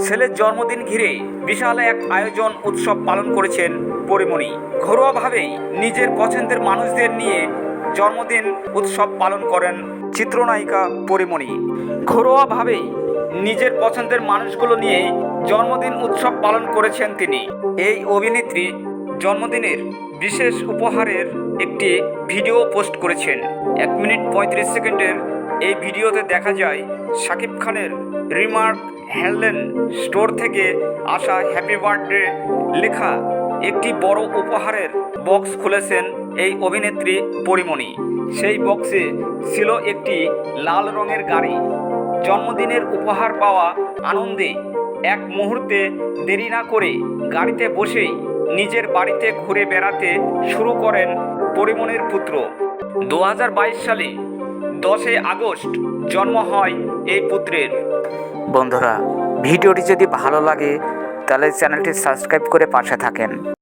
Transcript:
ছেলের জন্মদিন ঘিরে বিশাল এক আয়োজন উৎসব পালন করেছেন পরিমণি। ঘরোয়াভাবেই নিজের পছন্দের মানুষদের নিয়ে জন্মদিন উৎসব পালন করেন চিত্রনায়িকা পরিমণি। ঘরোয়াভাবেই নিজের পছন্দের মানুষগুলো নিয়ে জন্মদিন উৎসব পালন করেছেন তিনি। এই অভিনেত্রী জন্মদিনের বিশেষ উপহারের একটি ভিডিও পোস্ট করেছেন। 1 মিনিট 35 সেকেন্ডের এই ভিডিওতে দেখা যায় শাকিব খানের রিমার্ক হ্যান্ডেল স্টোর থেকে আসা হ্যাপি বার্থডে লেখা একটি বড় উপহারের বক্স খুলেছেন এই অভিনেত্রী পরিমণি। সেই বক্সে ছিল একটি লাল রঙের গাড়ি। জন্মদিনের উপহার পাওয়া আনন্দে এক মুহূর্তে দেরি না করে গাড়িতে বসেই নিজের বাড়িতে ঘুরে বেড়াতে শুরু করেন পরিমণির পুত্র। 2022 সালে 10 আগস্ট জন্ম হয় এই পুত্রের। বন্ধুরা, ভিডিওটি যদি ভালো লাগে তাহলে চ্যানেলটি সাবস্ক্রাইব করে পাশে থাকেন।